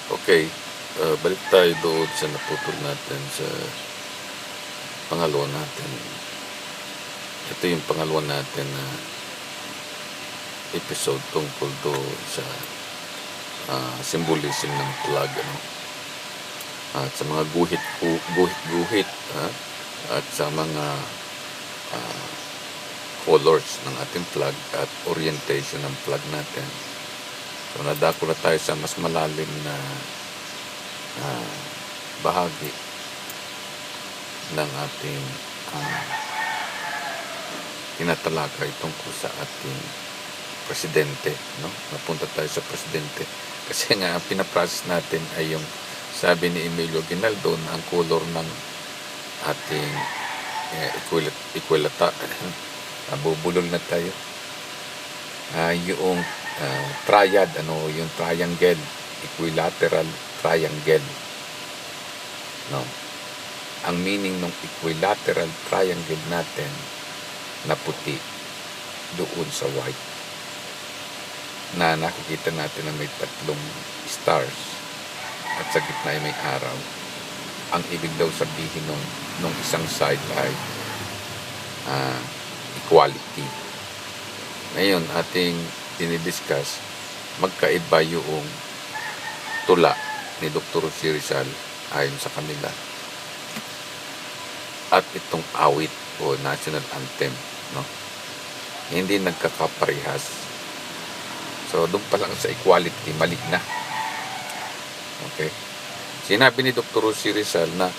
Okay, balik tayo doon sa naputol natin sa pangalawa natin. Ito yung pangalawa natin na episode tungkol doon sa symbolism ng flag, at sa mga guhit at sa mga colors ng ating flag at orientation ng flag natin. So nadako na tayo sa mas malalim na bahagi ng ating tinatalakay tungkol sa ating presidente, napunta tayo sa presidente kasi nga ang pinaprocess natin ay yung sabi ni Emilio Aguinaldo na ang color ng ating equilata nabubulol na tayo, yung triad, yung triangle, equilateral triangle, ang meaning ng equilateral triangle natin na puti doon sa white na nakikita natin na may tatlong stars at sa gitna ay may araw. Ang ibig daw sabihin nung isang side ay equality. Ngayon ating dinidiscuss, magkaiba yung tula ni Dr. Jose Rizal ayon sa kanila at itong awit o national anthem, hindi nagkakaparehas. So doon pa lang sa equality, mali na. Okay, sinabi ni Dr. Jose Rizal na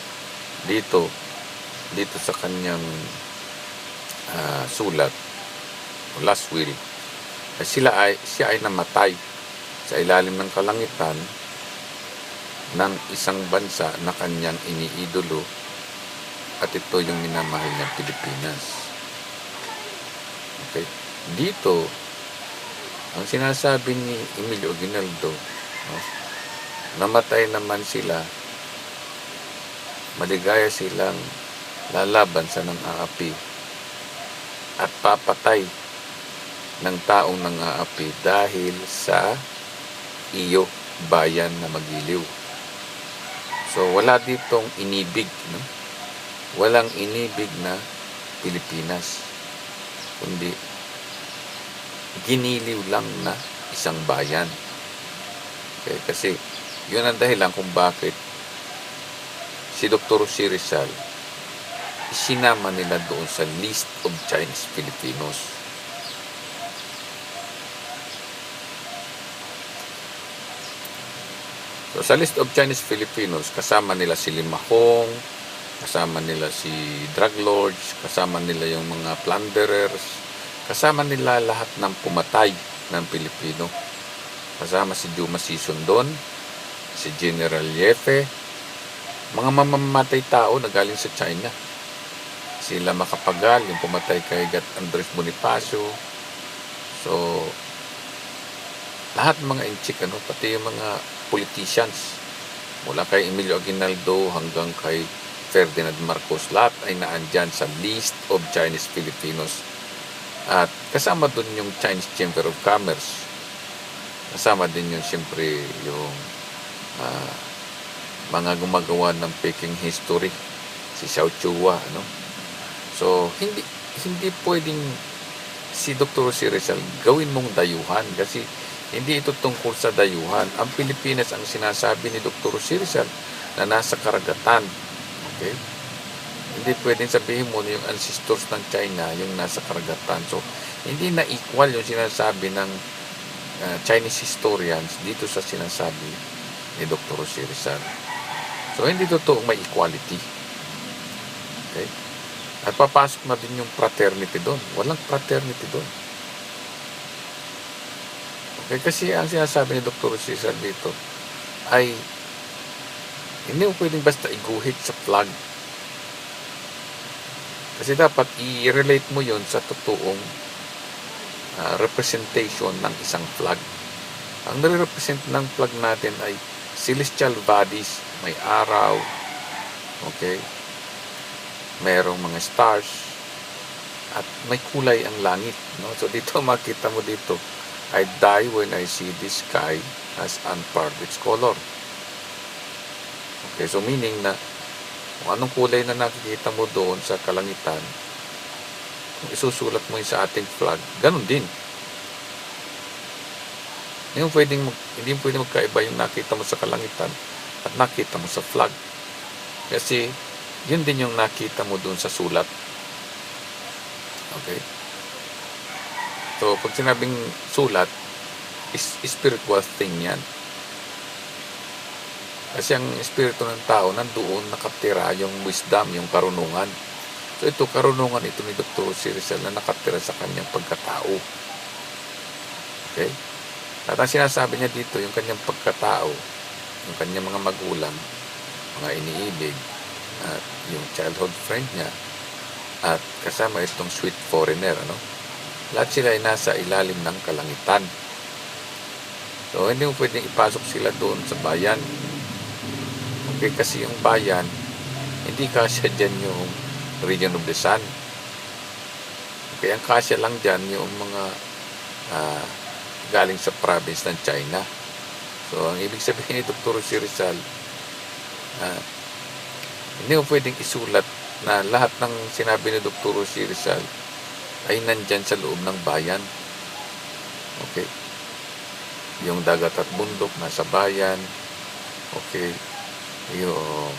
dito sa kanyang sulat o last will, siya ay namatay sa ilalim ng kalangitan ng isang bansa na kanyang iniidolo, at ito yung minamahal niyang Pilipinas. Okay, dito ang sinasabi ni Emilio Aguinaldo, namatay naman sila, maligaya silang lalaban sa nang-aapi at papatay ng taong nang-aapi dahil sa iyo bayan na magiliw. So wala ditong inibig, walang inibig na Pilipinas, kundi giniliw lang na isang bayan. Okay, kasi yun ang dahilan kung bakit si Dr. Jose Rizal isinama nila doon sa list of Chinese Filipinos. So sa list of Chinese Filipinos, kasama nila si Limahong, kasama nila si drug lords, kasama nila yung mga plunderers, kasama nila lahat ng pumatay ng Pilipino. Kasama si Dumas Sison doon, si General Yefe, mga mamamatay tao na galing sa China. Sila Macapagal, yung pumatay kay Andres Bonifacio. So lahat ng mga inchik, pati yung mga politicians, mula kay Emilio Aguinaldo hanggang kay Ferdinand Marcos, lahat ay naandyan sa list of Chinese Filipinos. At kasama dun yung Chinese Chamber of Commerce, kasama din yung siyempre yung mga gumagawa ng Peking history, si Xiao Chua, So hindi pwedeng si Dr. Jose Rizal gawin mong dayuhan, kasi hindi ito tungkol sa dayuhan. Ang Pilipinas, ang sinasabi ni Dr. Jose Rizal, na nasa karagatan. Okay? Hindi pwedeng sabihin mo na yung ancestors ng China yung nasa karagatan. So hindi na equal yung sinasabi ng Chinese historians dito sa sinasabi ni Dr. Jose Rizal. So hindi totoong may equality. Okay? At papasok na din yung fraternity doon. Walang fraternity doon. Okay, kasi ang sinasabi ni Dr. Jose Rizal dito ay hindi mo pwedeng basta iguhit sa flag. Kasi dapat i-relate mo yon sa totoong representation ng isang flag. Ang nare-represent ng flag natin ay celestial bodies, may araw, okay, mayroong mga stars, at may kulay ang langit. So dito makita mo dito, I die when I see the sky has unpaired its color. Okay, so meaning na kung anong kulay na nakikita mo doon sa kalangitan, kung isusulat mo yun sa ating flag, ganun din. Hindi mo pwedeng magkaiba yung nakita mo sa kalangitan at nakita mo sa flag. Kasi yun din yung nakita mo doon sa sulat. Okay? So, pag sinabing sulat, is spiritual thing yan. Kasi ang espiritu ng tao, nandoon nakatira yung wisdom, yung karunungan. So, ito, karunungan ito ni Dr. C. Rizal na nakatira sa kanyang pagkatao. Okay? At ang sinasabi niya dito, yung kanyang pagkatao, yung kanyang mga magulang, mga iniibig, at yung childhood friend niya, at kasama itong sweet foreigner, ano? Lahat sila ay nasa ilalim ng kalangitan. So, hindi mo pwedeng ipasok sila doon sa bayan. Okay, kasi yung bayan, hindi kasya dyan yung region of the sun. Okay, ang kasya lang dyan yung mga galing sa province ng China. So, ang ibig sabihin ni Dr. C. Rizal, hindi mo pwedeng isulat na lahat ng sinabi ni Dr. C. Rizal ay nandyan sa loob ng bayan. Okay? Yung dagat at bundok nasa bayan. Okay? Yung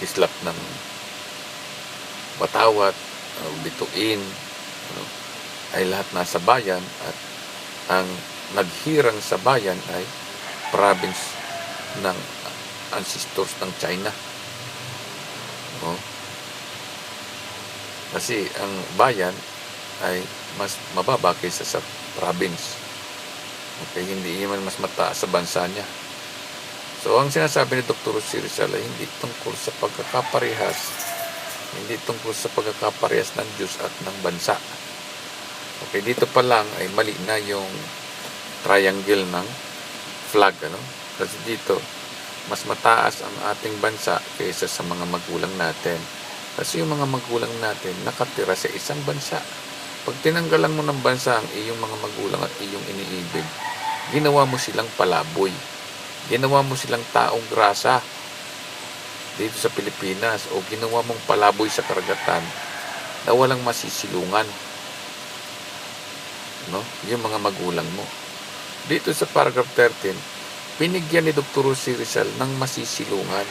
islap ng Batawat, Bituin, ano, ay lahat nasa bayan, at ang naghirang sa bayan ay province ng ancestors ng China. No? Kasi ang bayan ay mas mababa kaysa sa province. Okay, hindi naman mas mataas sa bansa niya. So, ang sinasabi ni Dr. C. Rizal ay hindi tungkol sa pagkakaparehas, hindi tungkol sa pagkakaparehas ng Diyos at ng bansa. Okay, dito pa lang ay mali na yung triangle ng flag, ano? Kasi dito, mas mataas ang ating bansa kaysa sa mga magulang natin. Kasi yung mga magulang natin nakatira sa isang bansa. Pag tinanggalan mo ng bansa ang iyong mga magulang at iyong iniibig, ginawa mo silang palaboy. Ginawa mo silang taong grasa dito sa Pilipinas, o ginawa mong palaboy sa karagatan na walang masisilungan. No? Yung mga magulang mo. Dito sa paragraph 13, pinigyan ni Dr. C. Rizal ng masisilungan,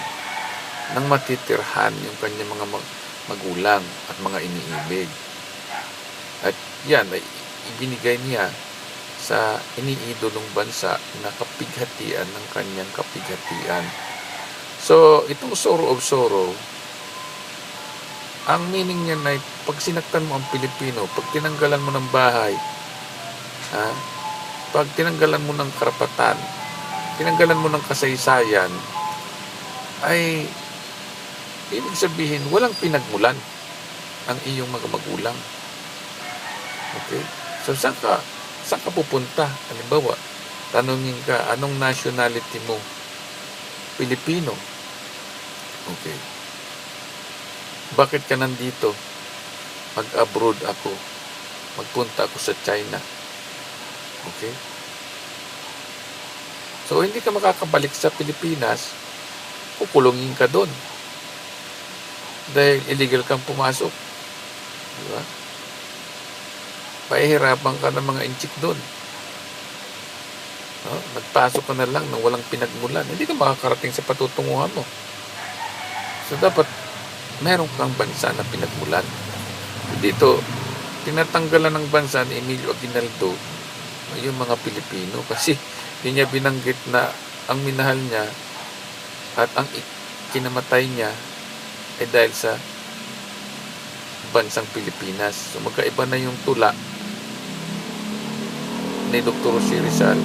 ng matitirhan yung kanyang mga magulang at mga iniibig. At yan ay ibinigay niya sa iniidolong bansa na kapighatian ng kanyang kapighatian. So, itong sorrow of sorrow, ang meaning niya ay pag sinaktan mo ang Pilipino, pag tinanggalan mo ng bahay, pag tinanggalan mo ng karapatan, tinanggalan mo ng kasaysayan, ay ibig sabihin walang pinagmulan ang iyong mga magulang. Okay? So, saan ka pupunta? Halimbawa, tanungin ka, anong nationality mo? Pilipino. Okay. Bakit ka nandito? Mag-abroad ako. Magpunta ako sa China. Okay? So, hindi ka makakabalik sa Pilipinas, kukulungin ka doon. Dahil illegal kang pumasok. Diba? Pahihirapan ka ng mga inchik doon. No? Nagpasok ka na lang nang walang pinagmulan. Hindi ka makakarating sa patutunguhan mo. So, dapat meron kang bansa na pinagmulan. Dito, tinatanggalan ng bansa ni Emilio Aguinaldo yung mga Pilipino kasi hindi niya binanggit na ang minahal niya at ang kinamatay niya ay dahil sa bansang Pilipinas. So, magkaiba na yung tula ni Dr. C. Rizal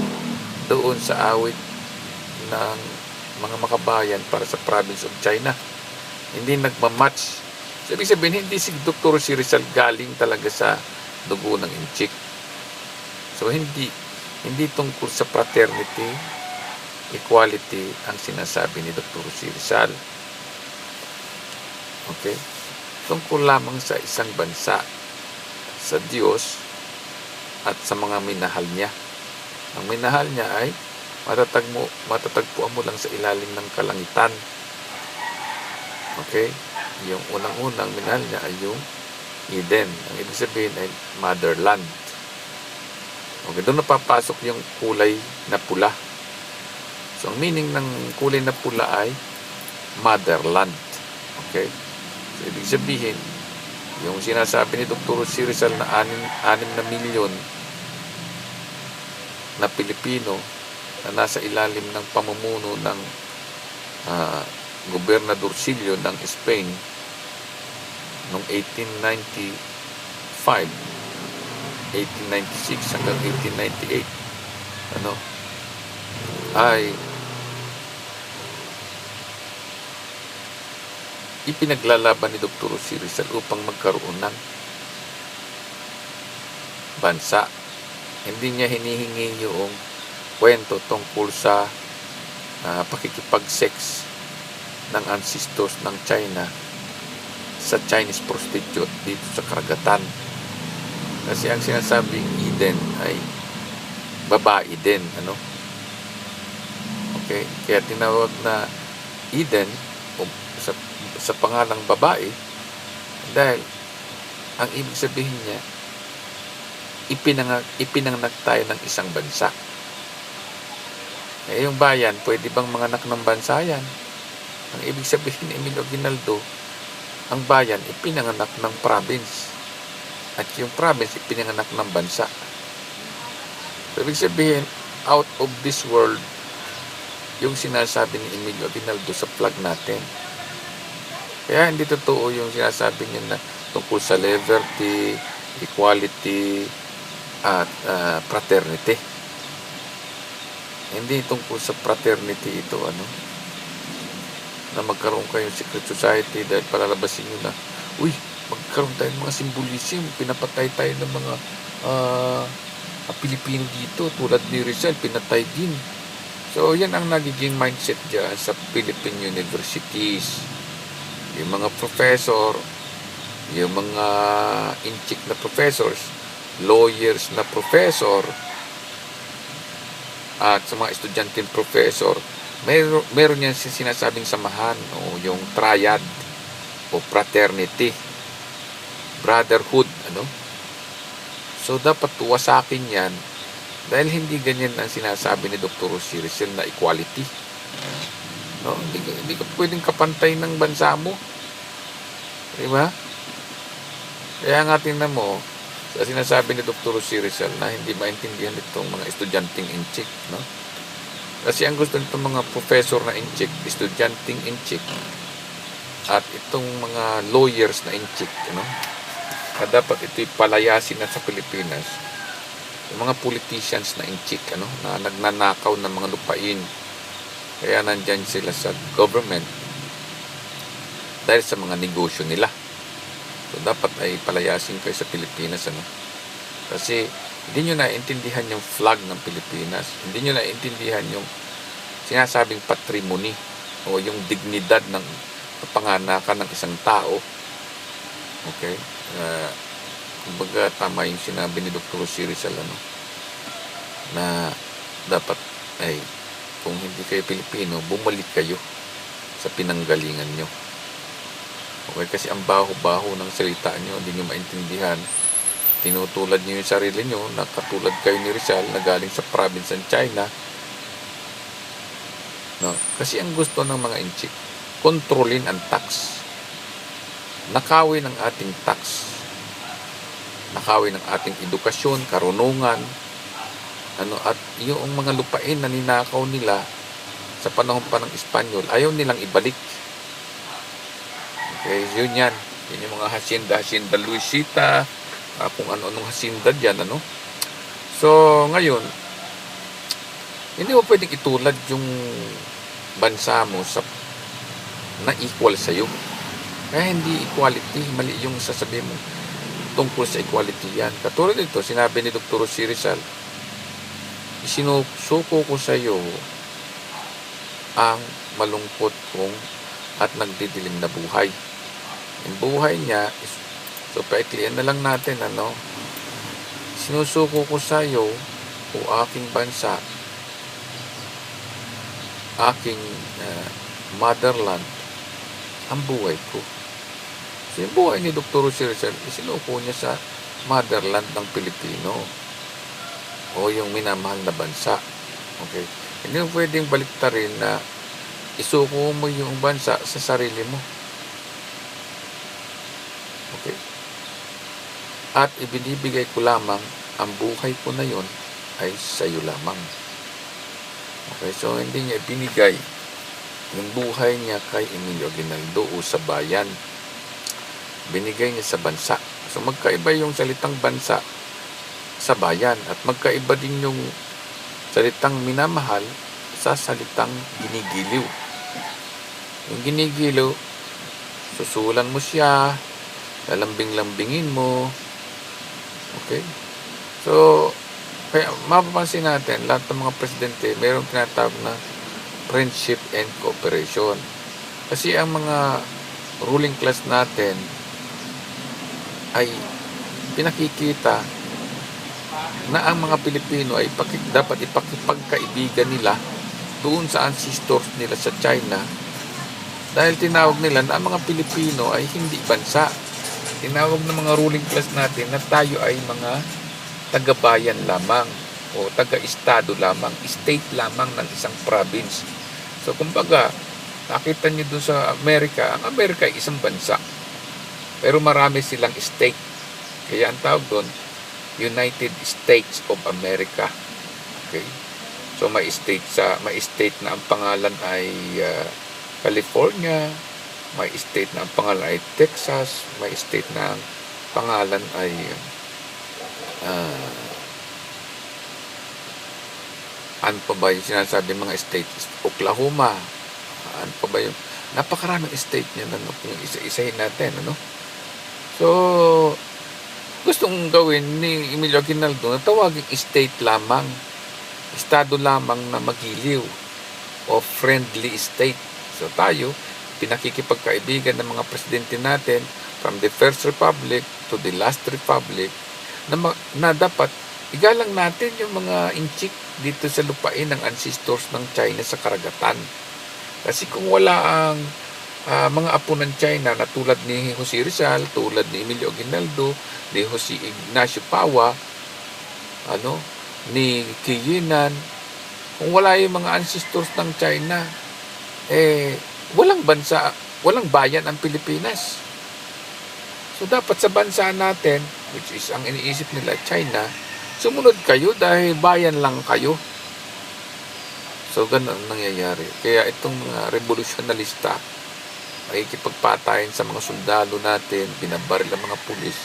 doon sa awit ng mga makabayan para sa province of China. Hindi nagmamatch. So, ibig sabihin, hindi si Dr. C. Rizal galing talaga sa dugo ng inchik. So, hindi tungkol sa fraternity, equality ang sinasabi ni Dr. C. Rizal. Okay? Tungkol lamang sa isang bansa, sa Diyos, at sa mga minahal niya. Ang minahal niya ay matatagpuan mo lang sa ilalim ng kalangitan. Okay? Yung unang-unang minahal niya ay yung Eden. Ang ibig sabihin ay motherland. Okay, doon napapasok yung kulay na pula. So, ang meaning ng kulay na pula ay motherland. Okay? So, ibig sabihin, yung sinasabi ni Dr. C. Rizal na 6 na milyon na Pilipino na nasa ilalim ng pamumuno ng Gobernadorcillo ng Spain noong 1895, 1896 hanggang 1898 ay ipinaglalaban ni Dr. C. Rizal upang magkaroon ng bansa. Hindi niya hinihingi yung kwento tungkol sa pakikipag-sex ng ancestors ng China sa Chinese prostitute dito sa karagatan. Kasi ang sinasabing Eden ay babae din, Okay? Kaya tinawag na Eden sa pangalang babae dahil ang ibig sabihin niya ipinanganak tayo ng isang bansa. Yung bayan, pwede bang manganak ng bansa yan? Ang ibig sabihin ni Emilio Aguinaldo, ang bayan ipinanganak ng province. At yung province ipinanganak ng bansa. So, ibig sabihin, out of this world, yung sinasabi ni Emilio Aguinaldo sa flag natin. Kaya hindi totoo yung sinasabi niya na tungkol sa liberty, equality, at fraternity. Hindi tungkol sa fraternity ito, na magkaroon kayong secret society dahil palalabasin nyo na, magkaroon tayo ng mga symbolism, pinapatay tayo ng mga Pilipino dito, tulad ni Rizal, pinatay din. So, yan ang nagiging mindset dyan sa Philippine universities. Yung mga professor, yung mga inchik na professors, lawyers na professor, at sa mga estudyanteng professor, meron yan sinasabing samahan o yung triad o fraternity, brotherhood, So, dapat wasakin yan dahil hindi ganyan ang sinasabi ni Dr. C. Rizal na equality. Hindi ka pwedeng kapantay ng bansa mo. Diba? Kaya nga tingnan mo, sa sinasabi ni Dr. C. Rizal na hindi maintindihan itong mga estudyanteng inchik, Kasi ang gusto nitong mga professor na inchik, estudyanteng inchik, at itong mga lawyers na inchik, na dapat ito'y palayasin na sa Pilipinas. Yung mga politicians na inchik, na nagnanakaw ng mga lupain. Kaya nandyan sila sa government dahil sa mga negosyo nila. So, dapat ay palayasin kayo sa Pilipinas, Kasi, hindi nyo naiintindihan yung flag ng Pilipinas. Hindi nyo naiintindihan yung sinasabing patrimony o yung dignidad ng kapanganakan ng isang tao. Okay? Kumbaga, tama yung sinabi ni Dr. C. Rizal, na dapat ay kung hindi kayo Pilipino, bumalik kayo sa pinanggalingan nyo. Okay? Kasi ang baho-baho ng salita nyo, hindi nyo maintindihan. Tinutulad nyo yung sarili nyo na katulad kayo ni Rizal na galing sa province ng China. Kasi ang gusto ng mga inchik, kontrolin ang tax. Nakawin ang ating tax. Nakawin ang ating edukasyon, karunungan, at yung mga lupain na ninakaw nila sa panahon pa ng Espanyol, ayaw nilang ibalik. Okay, yun yan. Yun yung mga hacienda Luisita, kung ano-anong hacienda dyan, So, ngayon, hindi mo pwedeng itulad yung bansa mo na equal sa'yo. Kaya hindi equality, mali yung sasabihin mo tungkol sa equality yan. Katulad ito, sinabi ni Dr. C. Rizal, isinusuko ko sa iyo ang malungkot kong at nagdidilim na buhay. Yung buhay niya, so paiklian na lang natin, sinusuko ko sa iyo o aking bansa aking motherland ang buhay ko. So yung buhay ni Dr. Jose Rizal, isinuko niya sa motherland ng Pilipino o yung minamahal na bansa. Okay? Hindi mo pwedeng baliktarin na isuko mo yung bansa sa sarili mo. Okay? At ibinibigay ko lamang ang buhay ko na yon ay sa iyo lamang. Okay? So hindi niya binigay yung buhay niya kay Emilio Aguinaldo o sa bayan. Binigay niya sa bansa. So magkaiba yung salitang bansa sa bayan at magkaiba din yung salitang minamahal sa salitang ginigiliw. Yung ginigiliw, susulan mo siya, lalambing-lambingin mo. Okay? So, kaya mapapansin natin, lahat ng mga presidente, mayroong tinatawag na friendship and cooperation. Kasi ang mga ruling class natin ay pinakikita na ang mga Pilipino ay dapat ipagkaibigan nila doon sa ancestors nila sa China dahil tinawag nila na ang mga Pilipino ay hindi bansa. Tinawag ng mga ruling class natin na tayo ay mga taga-bayan lamang o taga-estado lamang, state lamang ng isang province. So kumbaga, nakita niyo doon sa Amerika, ang Amerika ay isang bansa. Pero marami silang state. Kaya ang tawag doon, United States of America. Okay? So may state na ang pangalan ay California, may state na ang pangalan ay Texas, may state na ang pangalan ay ano pa ba yung sinasabi mga states? Oklahoma. Ano pa ba yung napakaraming state niya na kung isa-isahin natin, ano? So gustong gawin ni Emilio Aguinaldo na tawagin state lamang, estado lamang na magiliw o friendly state. So tayo, pinakikipagkaibigan ng mga presidente natin from the First Republic to the Last Republic na dapat igalang natin yung mga inchik dito sa lupain ng ancestors ng China sa karagatan. Kasi kung wala ang mga apo ng China na tulad ni Jose Rizal, tulad ni Emilio Aguinaldo, ni Jose Ignacio Paua, ni Qiyinan, kung wala yung mga ancestors ng China, walang bansa, walang bayan ang Pilipinas. So dapat sa bansa natin, which is ang iniisip nila China, sumunod kayo dahil bayan lang kayo. So ganun ang nangyayari. Kaya itong mga revolusyonalista ay ikipagpatayin sa mga sundalo natin, binabaril ang mga pulis.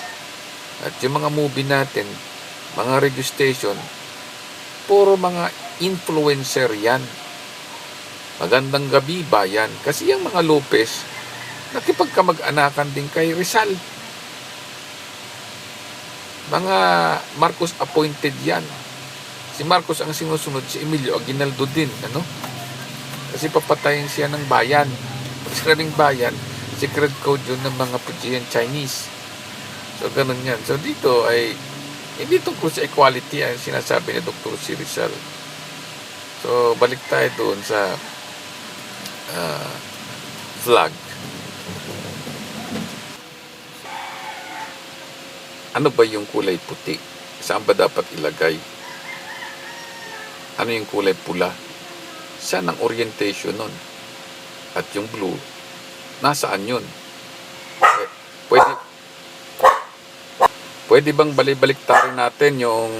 At yung mga movie natin, mga radio station, puro mga influencer yan. Magandang gabi, bayan. Kasi yung mga Lopez, nakipagkamag-anakan din kay Rizal. Mga Marcos appointed yan. Si Marcos ang sinusunod, si Emilio Aguinaldo din. Kasi papatayin siya ng bayan. Pag sinabing bayan, secret code yun ng mga Fujian Chinese. So, ganun yan. So, dito ay hindi tungkol sa equality ang sinasabi ni Dr. C. Rizal. So, balik tayo doon sa flag. Ano ba yung kulay puti? Saan ba dapat ilagay? Ano yung kulay pula? Saan ang orientation nun? At yung blue, nasaan yun? Pwede bang balibaliktarin natin yung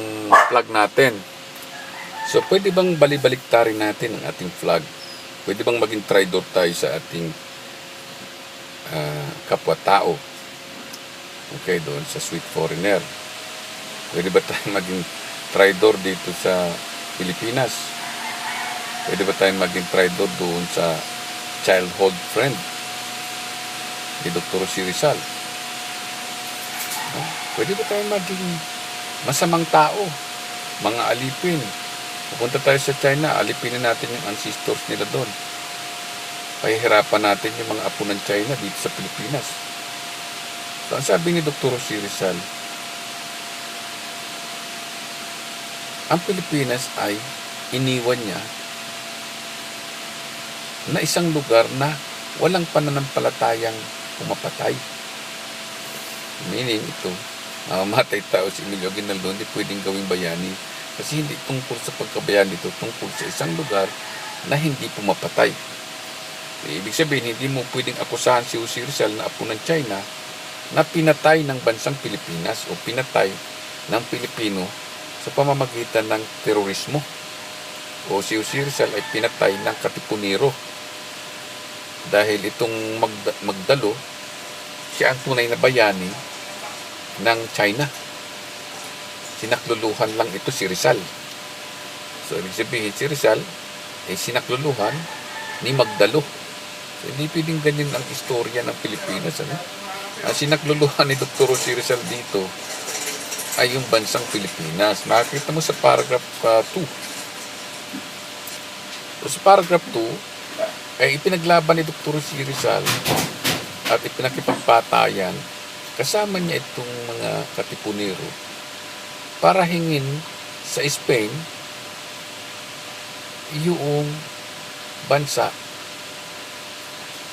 flag natin? So, pwede bang balibaliktarin natin ang ating flag? Pwede bang maging traidor tayo sa ating kapwa-tao? Okay, doon sa sweet foreigner. Pwede ba tayong maging traidor dito sa Pilipinas? Pwede ba tayong maging traidor doon sa childhood friend ni Dr. Jose Rizal? Pwede ba tayong maging masamang tao? Mga alipin. Pupunta tayo sa China, alipinin natin yung ancestors nila doon. Pahihirapan natin yung mga apo ng China dito sa Pilipinas. So, ang sabi ni Dr. Jose Rizal, ang Pilipinas ay iniwan niya na isang lugar na walang pananampalatayang pumapatay. Meaning ito, mamamatay tao si Emilio Aguinaldo, hindi pwedeng gawing bayani. Kasi hindi tungkol sa pagkabayani ito, tungkol sa isang lugar na hindi pumapatay. Ibig sabihin, hindi mo pwedeng akusahan si Jose Rizal na apo ng China na pinatay ng bansang Pilipinas o pinatay ng Pilipino sa pamamagitan ng terorismo. O si Jose Rizal ay pinatay ng katipunero. Dahil itong Magdalo, siya ang tunay na bayani ng China. Sinakluluhan lang ito si Rizal. So, ibig sabihin, si Rizal ay sinakluluhan ni Magdalo. So, hindi pwedeng ganyan ang istorya ng Pilipinas. Ang sinakluluhan ni Dr. Jose Rizal dito ay yung bansang Pilipinas. Makikita mo sa paragraph 2. So, sa paragraph 2, ay ipinaglaban ni Dr. Jose Rizal at ipinakipagpatayan kasama niya itong mga katipunero para hingin sa Spain yung bansa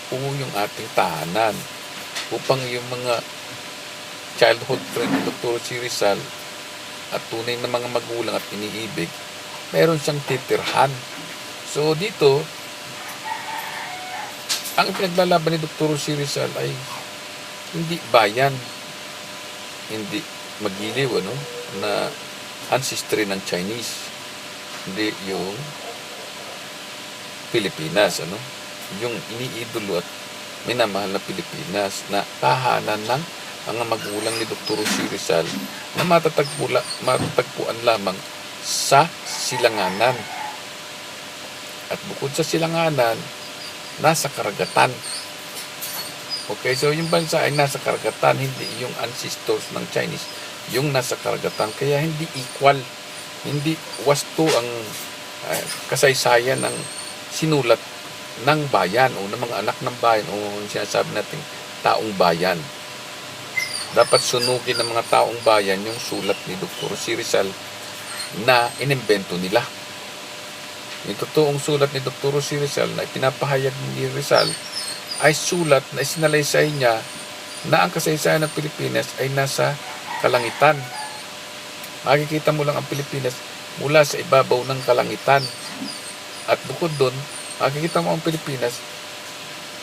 o yung ating tahanan upang yung mga childhood friend ni Dr. Jose Rizal at tunay na mga magulang at iniibig, meron siyang titirhan. So dito, ang pinaglalaban ni Dr. Jose Rizal ay hindi bayan, hindi magiliw, na ancestry ng Chinese, hindi yung Pilipinas, yung iniidolo at minamahal na Pilipinas na tahanan ng mga magulang ni Dr. Jose Rizal na matatagpuan lamang sa silanganan. At bukod sa silanganan, nasa karagatan. Okay, so yung bansa ay nasa karagatan, hindi yung ancestors ng Chinese, yung nasa karagatan. Kaya hindi equal, hindi wasto ang kasaysayan ng sinulat ng bayan o ng mga anak ng bayan o sinasabi natin taong bayan. Dapat sunugin ng mga taong bayan yung sulat ni Dr. Jose Rizal na inimbento nila. Yung totoong sulat ni Dr. Jose Rizal na ipinapahayag ni Rizal ay sulat na isinalaysay niya na ang kasaysayan ng Pilipinas ay nasa kalangitan. Makikita mo lang ang Pilipinas mula sa ibabaw ng kalangitan. At bukod doon, makikita mo ang Pilipinas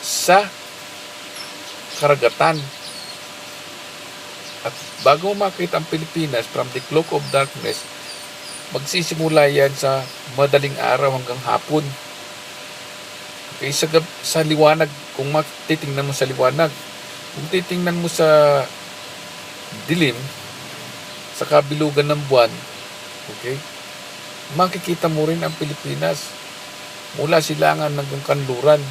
sa karagatan. At bago makita ang Pilipinas from the cloak of darkness, magsisimula yan sa madaling araw hanggang hapon. Okay, sa liwanag, kung titingnan mo sa liwanag, kung titingnan mo sa dilim, sa kabilugan ng buwan, okay, makikita mo rin ang Pilipinas mula silangan hanggang kanluran.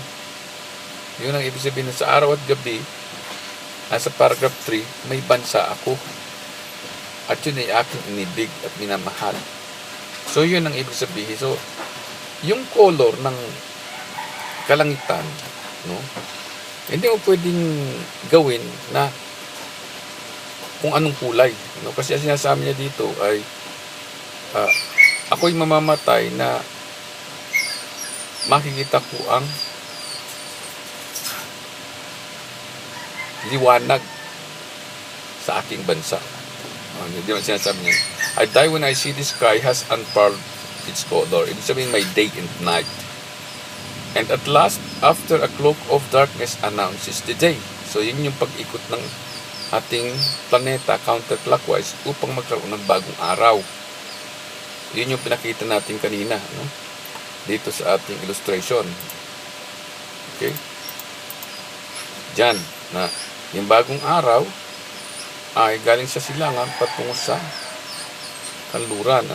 Yun ang ibig sabihin sa araw at gabi. Nasa paragraph 3, may bansa ako. At yun ay aking inibig at minamahal. So, yun ang ibig sabihin. So, yung color ng kalangitan, hindi mo pwedeng gawin na kung anong kulay. Kasi ang sinasabi niya dito ay ako'y mamamatay na makikita ko ang liwanag sa aking bansa. Hindi mo sinasabi niya, I die when I see the sky has unfurled its color. Ibig sabihin may day and night. And at last, after a cloak of darkness announces the day. So yun yung pag-ikot ng ating planeta counterclockwise upang magkaroon ng bagong araw. Yun yung pinakita natin kanina, dito sa ating illustration. Okay? Diyan, na yung bagong araw ay galing sa silangan patungo sa kanluran,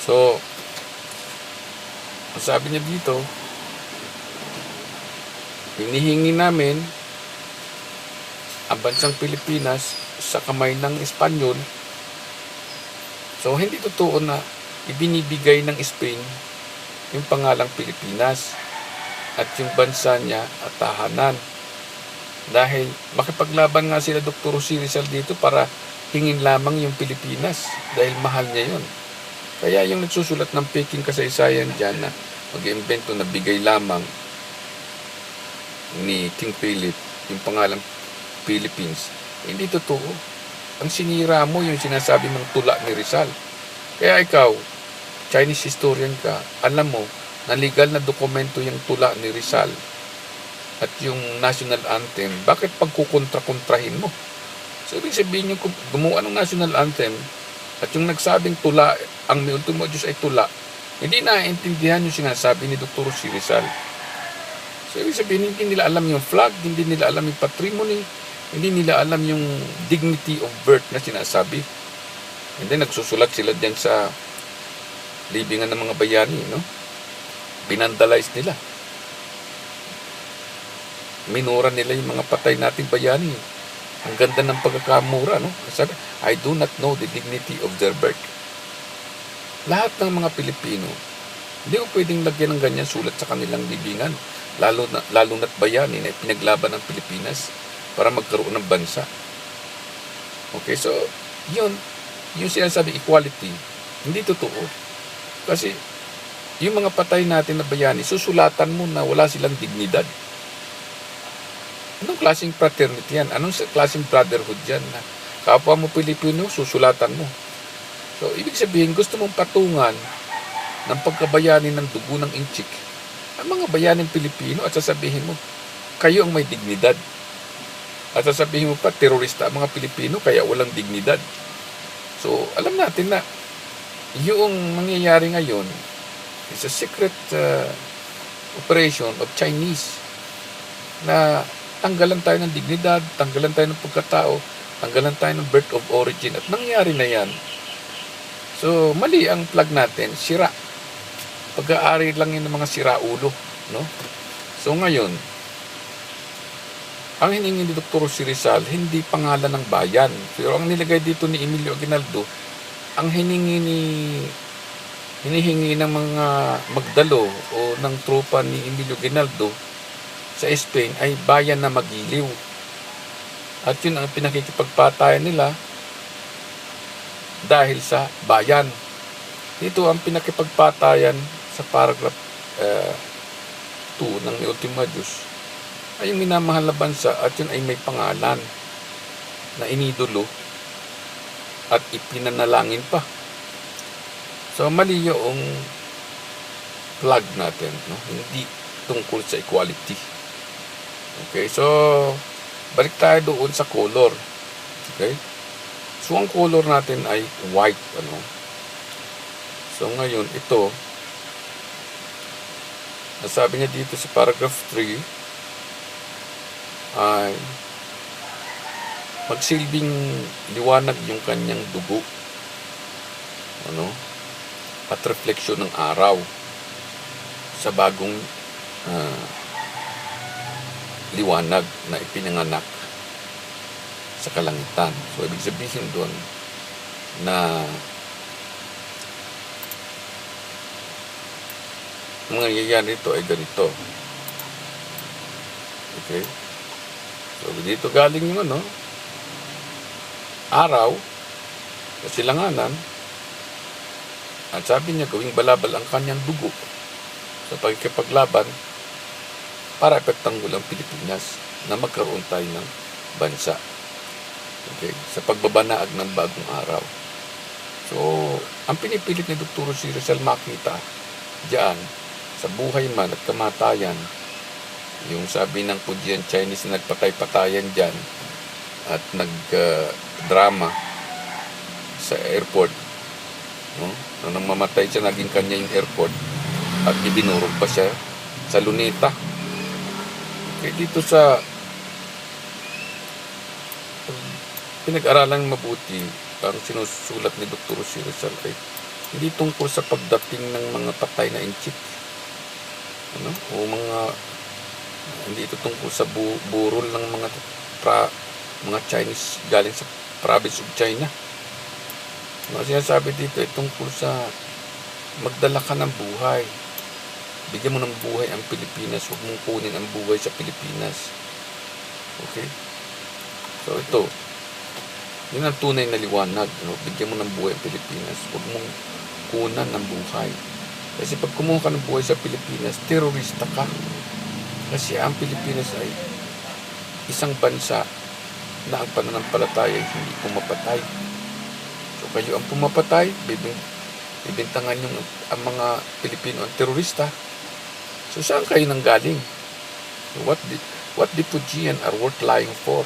So, sabi niya dito, hinihingi namin ang bansang Pilipinas sa kamay ng Espanyol. So, hindi totoo na ibinibigay ng Spain yung pangalang Pilipinas at yung bansa niya at tahanan. Dahil makipaglaban nga sila Dr. Jose Rizal dito para hingin lamang yung Pilipinas dahil mahal niya yun. Kaya yung nagsusulat ng Peking kasaysayan dyan na mag-iimbento na bigay lamang ni King Philip yung pangalan Philippines. Hindi totoo. Ang sinira mo yung sinasabi mong tula ni Rizal. Kaya ikaw, Chinese historian ka, alam mo na legal na dokumento yung tula ni Rizal at yung national anthem. Bakit pagkukontra-kontrahin mo? So, ibig sabihin yung gumawa ng national anthem at yung nagsabing tula, ang may ultimo Diyos ay tula, hindi naiintindihan yung sinasabi ni Dr. Si Rizal. So, ibig sabihin, hindi nila alam yung flag, hindi nila alam yung patrimony, hindi nila alam yung dignity of birth na sinasabi. And then, nagsusulat sila dyan sa libingan ng mga bayani, no? Binandalize nila. Minura nila yung mga patay nating bayani. Ang ganda ng pagkakamura, no? Sabi, I do not know the dignity of their birth. Lahat ng mga Pilipino, hindi ko pwedeng lagyan ng ganyan sulat sa kanilang libingan. Lalo na't bayani na pinaglaban ng Pilipinas para magkaroon ng bansa. Okay, so, yun, yung sinasabi equality, hindi totoo. Kasi, yung mga patay natin na bayani, susulatan mo na wala silang dignidad. Anong klaseng fraternity yan? Anong klaseng brotherhood yan? Kapwa mo Pilipino, susulatan mo. So, ibig sabihin, gusto mong patungan ng pagkabayani ng dugo ng inchik ang mga bayaning Pilipino at sasabihin mo, kayo ang may dignidad. At sasabihin mo pa, terorista ang mga Pilipino kaya walang dignidad. So, alam natin na yung mangyayari ngayon is a secret operation of Chinese na tanggalan tayo ng dignidad, tanggalan tayo ng pagkatao, tanggalan tayo ng birth of origin. At nangyari na yan. So, mali ang flag natin, sira. Pag-aari lang yun ng mga siraulo, no? So ngayon, ang hiningi ni Dr. Si Rizal, hindi pangalan ng bayan. Pero ang nilagay dito ni Emilio Aguinaldo, ang hinihingi ng mga magdalo o ng tropa ni Emilio Aguinaldo sa Spain ay bayan na magiliw. At yun ang pinakikipagpatayan nila dahil sa bayan. Dito ang pinakipagpatayan sa paragraph 2 ng Ni Ultima Diyos ay yung minamahal na bansa at yun ay may pangalan na inidolo at ipinanalangin pa. So mali yung flag natin, no? Hindi tungkol sa equality. Okay, so balik tayo doon sa color. Okay? So ang color natin ay white, ano? So ngayon ito nasabi niya dito sa paragraph 3 ay magsilbing liwanag yung kanyang dugo, ano, at refleksyon ng araw sa bagong liwanag na ipinanganak sa kalangitan. So ibig sabihin doon na ang nangyayari ito ay ganito. Okay? So, dito galing yung araw, sa silanganan, at sabi niya gawing balabal ang kanyang dugo sa pagkikipaglaban para ipagtanggol ang Pilipinas na magkaroon tayo ng bansa. Okay? Sa pagbabanaag ng bagong araw. So, ang pinipilit ni Dr. Si Rizal makita diyan, sa buhay man at kamatayan, yung sabi ng Pujian Chinese na nagpatay-patayan dyan at nag-drama sa airport, no? Nung mamatay siya, naging kanya yung airport at ibinurog pa siya sa luneta. Okay, dito sa pinag-aralan mabuti ang sinusulat ni Dr. Si Rizal ay hindi tungkol sa pagdating ng mga patay na inchik, ano, o hindi ito tungkol sa burol ng mga Chinese galing sa province of China. Ang sinasabi dito ay tungkol sa magdala ka ng buhay. Bigyan mo ng buhay ang Pilipinas, huwag mong kunin ang buhay sa Pilipinas. Okay? So ito, yun ang tunay na liwanag, ano? Bigyan mo ng buhay ang Pilipinas, huwag mong kunan ng buhay Kasi pag kumuha ka ng buhay sa Pilipinas, terorista ka. Kasi ang Pilipinas ay isang bansa na ang pananampalataya ay hindi pumapatay. So kayo ang pumapatay, bibintangan yung ang mga Pilipino ang terorista. So saan kayo nanggaling? What the Fujian are worth lying for?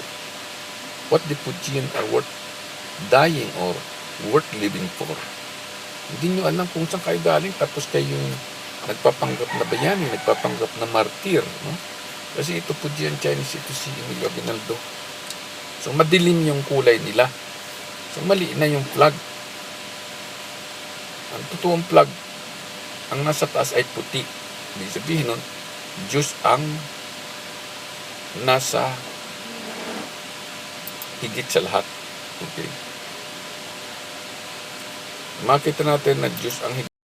What the Fujian are worth dying or worth living for? Hindi nyo alam kung saan kayo galing, tapos kayo yung nagpapanggap na bayani, nagpapanggap na martir. No? Kasi ito Fujian Chinese, ito si Emilio Aguinaldo. So madilim yung kulay nila. So mali na yung flag. Ang totoong flag, ang nasa taas ay puti. Ibig sabihin nun, Diyos ang nasa higit sa lahat. Okay. Makita natin na Diyos ang higit